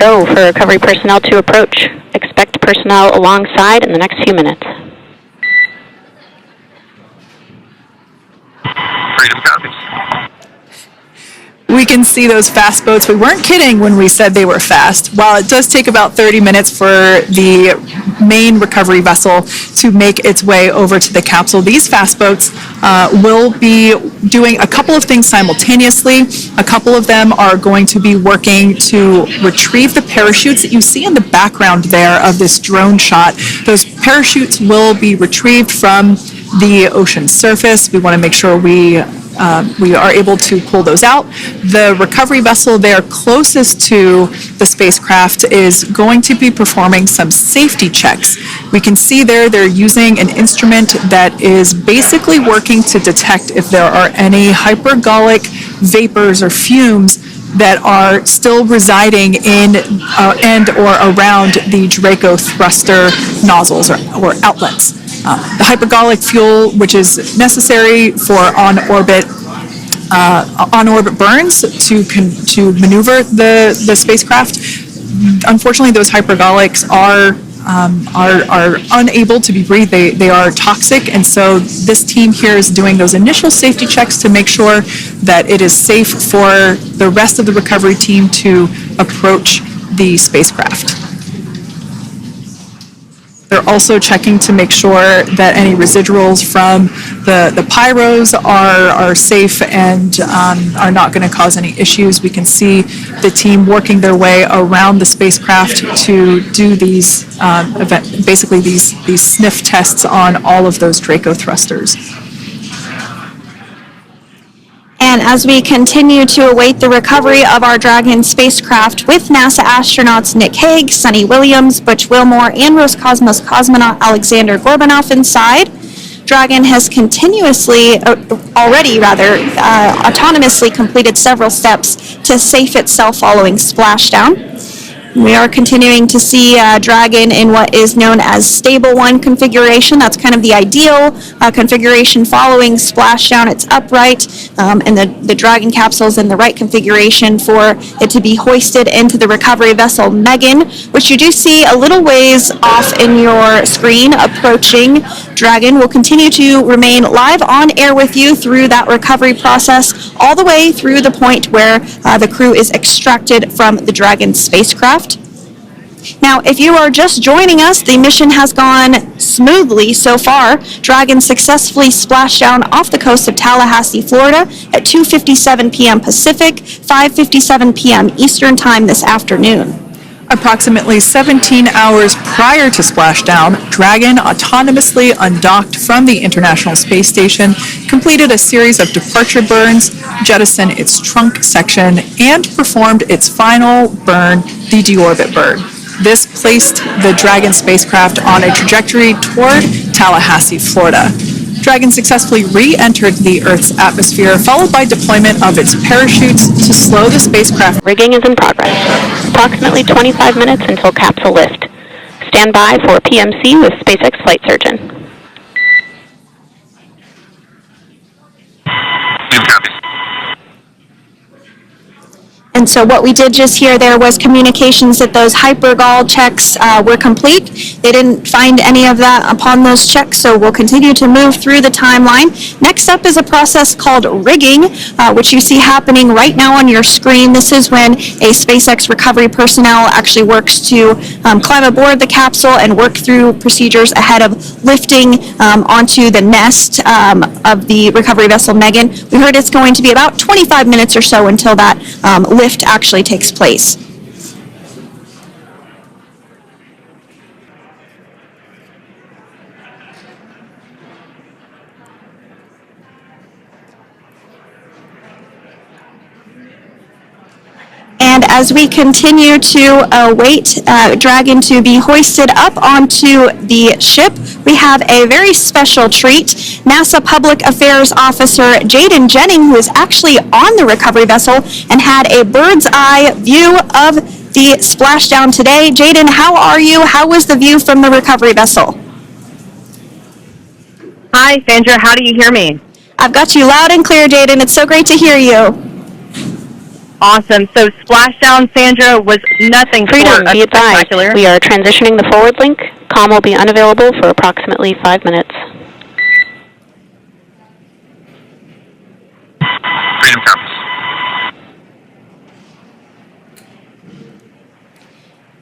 go for recovery personnel to approach. Expect personnel alongside in the next few minutes. Freedom copies. We can see those fast boats. We weren't kidding when we said they were fast. While it does take about 30 minutes for the main recovery vessel to make its way over to the capsule, these fast boats will be doing a couple of things simultaneously. A couple of them are going to be working to retrieve the parachutes that you see in the background there of this drone shot. Those parachutes will be retrieved from the ocean surface. We want to make sure we are able to pull those out. The recovery vessel there closest to the spacecraft is going to be performing some safety checks. We can see there they're using an instrument that is basically working to detect if there are any hypergolic vapors or fumes that are still residing in and or around the Draco thruster nozzles or outlets. The hypergolic fuel, which is necessary for on-orbit burns to maneuver the spacecraft. Unfortunately, those hypergolics are unable to be breathed. They are toxic, and so this team here is doing those initial safety checks to make sure that it is safe for the rest of the recovery team to approach the spacecraft. They're also checking to make sure that any residuals from the pyros are safe and are not going to cause any issues. We can see the team working their way around the spacecraft to do these, basically these sniff tests on all of those Draco thrusters. And as we continue to await the recovery of our Dragon spacecraft with NASA astronauts Nick Hague, Sunny Williams, Butch Wilmore, and Roscosmos cosmonaut Alexander Gorbanov inside, Dragon has autonomously completed several steps to safe itself following splashdown. We are continuing to see Dragon in what is known as Stable 1 configuration. That's kind of the ideal configuration following splashdown. It's upright, and the Dragon capsule is in the right configuration for it to be hoisted into the recovery vessel Megan, which you do see a little ways off in your screen approaching. Dragon will continue to remain live on air with you through that recovery process, all the way through the point where the crew is extracted from the Dragon spacecraft. Now, if you are just joining us, the mission has gone smoothly so far. Dragon successfully splashed down off the coast of Tallahassee, Florida at 2:57 p.m. Pacific, 5:57 p.m. Eastern Time this afternoon. Approximately 17 hours prior to splashdown, Dragon autonomously undocked from the International Space Station, completed a series of departure burns, jettisoned its trunk section, and performed its final burn, the deorbit burn. This placed the Dragon spacecraft on a trajectory toward Tallahassee, Florida. Dragon successfully re-entered the Earth's atmosphere, followed by deployment of its parachutes to slow the spacecraft. Rigging is in progress. Approximately 25 minutes until capsule lift. Stand by for PMC with SpaceX flight surgeon. And so what we did just hear there was communications that those hypergol checks were complete. They didn't find any of that upon those checks, so we'll continue to move through the timeline. Next up is a process called rigging, which you see happening right now on your screen. This is when a SpaceX recovery personnel actually works to climb aboard the capsule and work through procedures ahead of lifting onto the nest of the recovery vessel Megan. We heard it's going to be about 25 minutes or so until that lift actually takes place. And as we continue to await Dragon to be hoisted up onto the ship, we have a very special treat. NASA Public Affairs Officer Jaden Jennings, who is actually on the recovery vessel and had a bird's eye view of the splashdown today. Jaden, how are you? How was the view from the recovery vessel? Hi, Sandra. How do you hear me? I've got you loud and clear, Jaden. It's so great to hear you. Awesome. So splashdown, Sandra, was nothing Freedom, short of be advised. spectacular. We are transitioning the forward link. Comm will be unavailable for approximately 5 minutes. Freedom comes.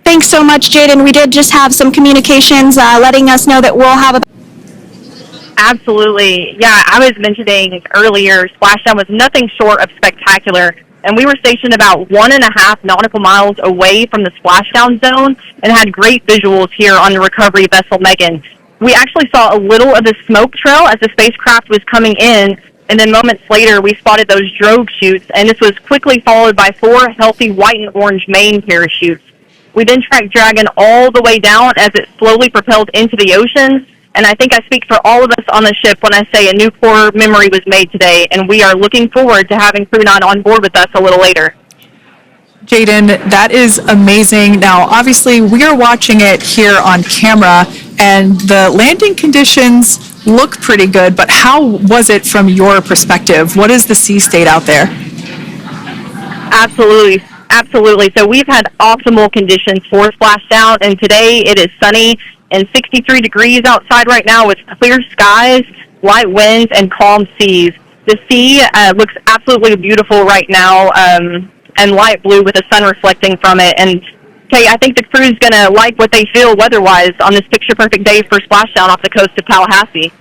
Thanks so much, Jaden. We did just have some communications letting us know that we'll have a Absolutely. Yeah, I was mentioning earlier, splashdown was nothing short of spectacular. And we were stationed about 1.5 nautical miles away from the splashdown zone and had great visuals here on the recovery vessel Megan. We actually saw a little of the smoke trail as the spacecraft was coming in, and then moments later we spotted those drogue chutes, and this was quickly followed by 4 healthy white and orange main parachutes. We then tracked Dragon all the way down as it slowly propelled into the ocean, and I think I speak for all of us on the ship when I say a new core memory was made today, and we are looking forward to having Crew 9 on board with us a little later. Jaden, that is amazing. Now, obviously, we are watching it here on camera, and the landing conditions look pretty good, but how was it from your perspective? What is the sea state out there? Absolutely. Absolutely. So we've had optimal conditions for splashdown, and today it is sunny and 63 degrees outside right now with clear skies, light winds, and calm seas. The sea looks absolutely beautiful right now, and light blue with the sun reflecting from it. And Kay, I think the crew's going to like what they feel weather-wise on this picture-perfect day for splashdown off the coast of Tallahassee.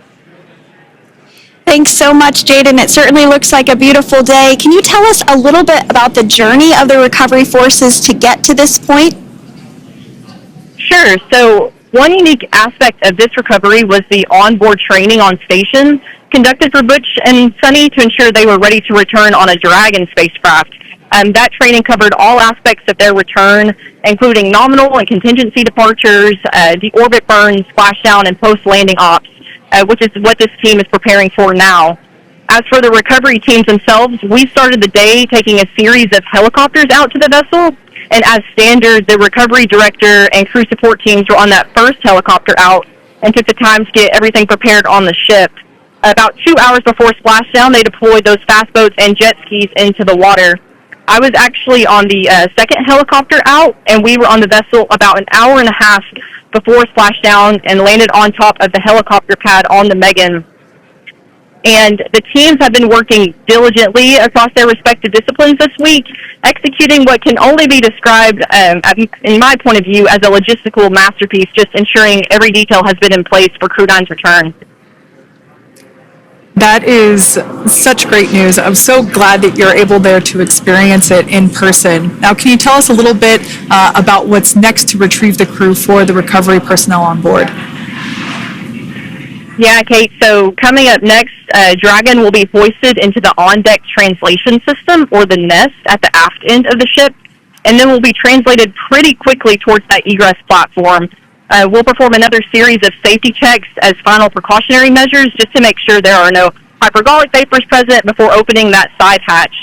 Thanks so much, Jaden. It certainly looks like a beautiful day. Can you tell us a little bit about the journey of the recovery forces to get to this point? Sure. So one unique aspect of this recovery was the onboard training on station conducted for Butch and Sunny to ensure they were ready to return on a Dragon spacecraft. That training covered all aspects of their return, including nominal and contingency departures, the orbit burn, splashdown, and post-landing ops, which is what this team is preparing for now. As for the recovery teams themselves, we started the day taking a series of helicopters out to the vessel, and as standard, the recovery director and crew support teams were on that first helicopter out and took the time to get everything prepared on the ship. About 2 hours before splashdown, they deployed those fast boats and jet skis into the water. I was actually on the second helicopter out, and we were on the vessel about an hour and a half before splashdown and landed on top of the helicopter pad on the Megan. And the teams have been working diligently across their respective disciplines this week, executing what can only be described, in my point of view, as a logistical masterpiece, just ensuring every detail has been in place for Crew 9's return. That is such great news. I'm so glad that you're able there to experience it in person. Now, can you tell us a little bit about what's next to retrieve the crew for the recovery personnel on board? Yeah, Kate, so coming up next, Dragon will be hoisted into the on-deck translation system, or the nest, at the aft end of the ship, and then will be translated pretty quickly towards that egress platform. We'll perform another series of safety checks as final precautionary measures just to make sure there are no hypergolic vapors present before opening that side hatch.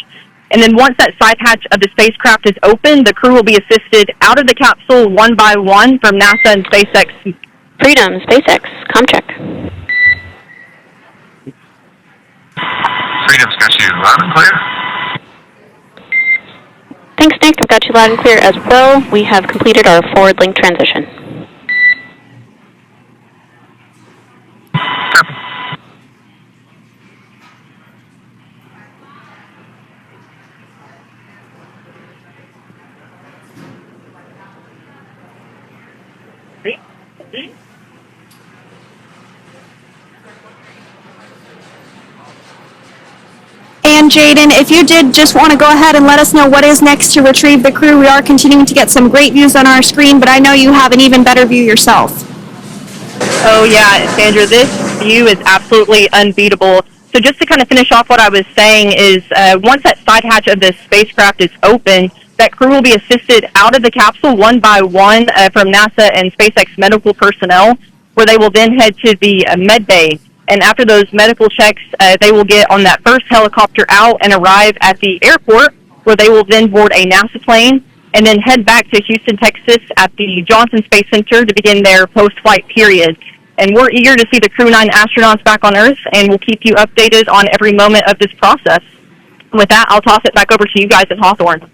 And then once that side hatch of the spacecraft is open, the crew will be assisted out of the capsule one by one from NASA and SpaceX. Freedom, SpaceX, comm check. Freedom's got you loud and clear. Thanks, Nick. I've got you loud and clear as well. We have completed our forward link transition. Copy. And Jaden, if you did just want to go ahead and let us know what is next to retrieve the crew, we are continuing to get some great views on our screen, but I know you have an even better view yourself. Oh yeah, Sandra, this view is absolutely unbeatable. So just to kind of finish off what I was saying is once that side hatch of this spacecraft is open, that crew will be assisted out of the capsule one by one from NASA and SpaceX medical personnel, where they will then head to the med bay. And after those medical checks, they will get on that first helicopter out and arrive at the airport, where they will then board a NASA plane and then head back to Houston, Texas at the Johnson Space Center to begin their post-flight period. And we're eager to see the Crew 9 astronauts back on Earth, and we'll keep you updated on every moment of this process. With that, I'll toss it back over to you guys in Hawthorne.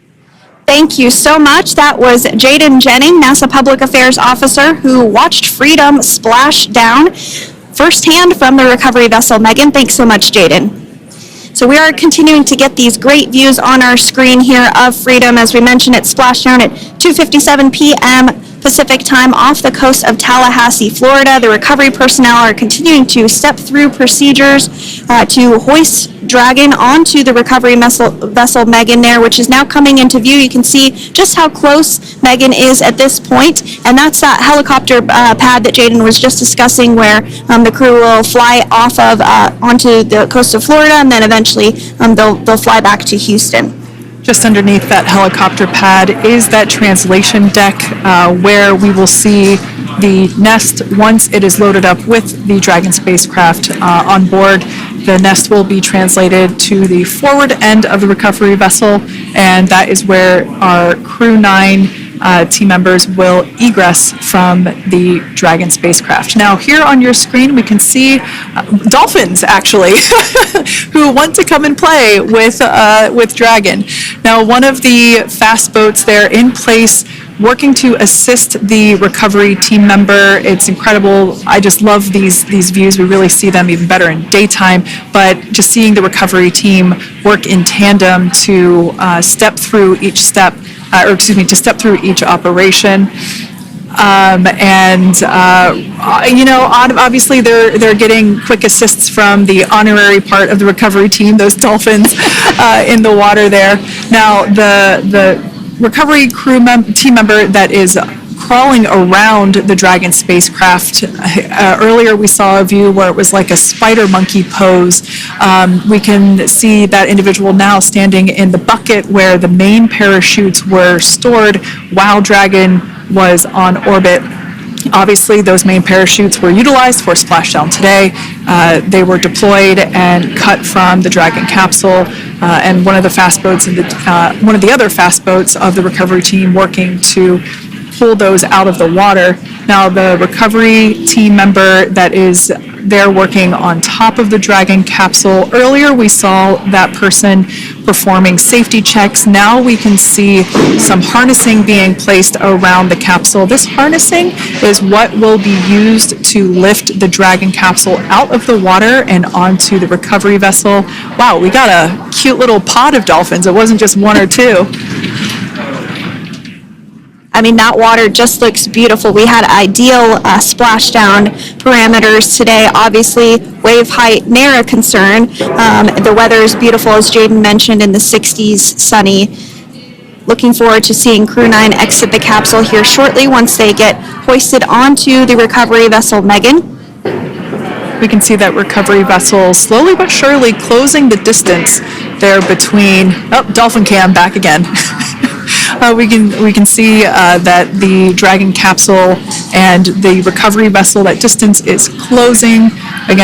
Thank you so much. That was Jaden Jennings, NASA Public Affairs Officer, who watched Freedom splash down firsthand from the recovery vessel. Megan, thanks so much, Jaden. So we are continuing to get these great views on our screen here of Freedom. As we mentioned, it splashed down at 2:57 p.m. Pacific time off the coast of Tallahassee, Florida. The recovery personnel are continuing to step through procedures to hoist Dragon onto the recovery vessel Megan there, which is now coming into view. You can see just how close Megan is at this point, and that's that helicopter pad that Jaden was just discussing, where the crew will fly off of onto the coast of Florida, and then eventually they'll fly back to Houston. Just underneath that helicopter pad is that translation deck where we will see the nest once it is loaded up with the Dragon spacecraft on board. The nest will be translated to the forward end of the recovery vessel, and that is where our Crew 9 team members will egress from the Dragon spacecraft. Now, here on your screen, we can see dolphins, actually, who want to come and play with Dragon. Now, one of the fast boats there in place, working to assist the recovery team member. It's incredible. I just love these views. We really see them even better in daytime, but just seeing the recovery team work in tandem to step through each step, to step through each operation. Obviously they're getting quick assists from the honorary part of the recovery team, those dolphins in the water there. Now, the recovery team member that is crawling around the Dragon spacecraft. Earlier we saw a view where it was like a spider monkey pose. We can see that individual now standing in the bucket where the main parachutes were stored while Dragon was on orbit. Obviously, those main parachutes were utilized for splashdown today. They were deployed and cut from the Dragon capsule, and one of the other fast boats of the recovery team working to pull those out of the water. Now, the recovery team member that is there working on top of the Dragon capsule, earlier we saw that person performing safety checks. Now we can see some harnessing being placed around the capsule. This harnessing is what will be used to lift the Dragon capsule out of the water and onto the recovery vessel. Wow, we got a cute little pod of dolphins. It wasn't just one or two. I mean, that water just looks beautiful. We had ideal splashdown parameters today. Obviously, wave height, ne'er a concern. The weather is beautiful, as Jaden mentioned, in the 60s, sunny. Looking forward to seeing Crew 9 exit the capsule here shortly once they get hoisted onto the recovery vessel Megan. We can see that recovery vessel slowly but surely closing the distance there between, dolphin cam back again. We can see that the Dragon capsule and the recovery vessel, that distance is closing. Again,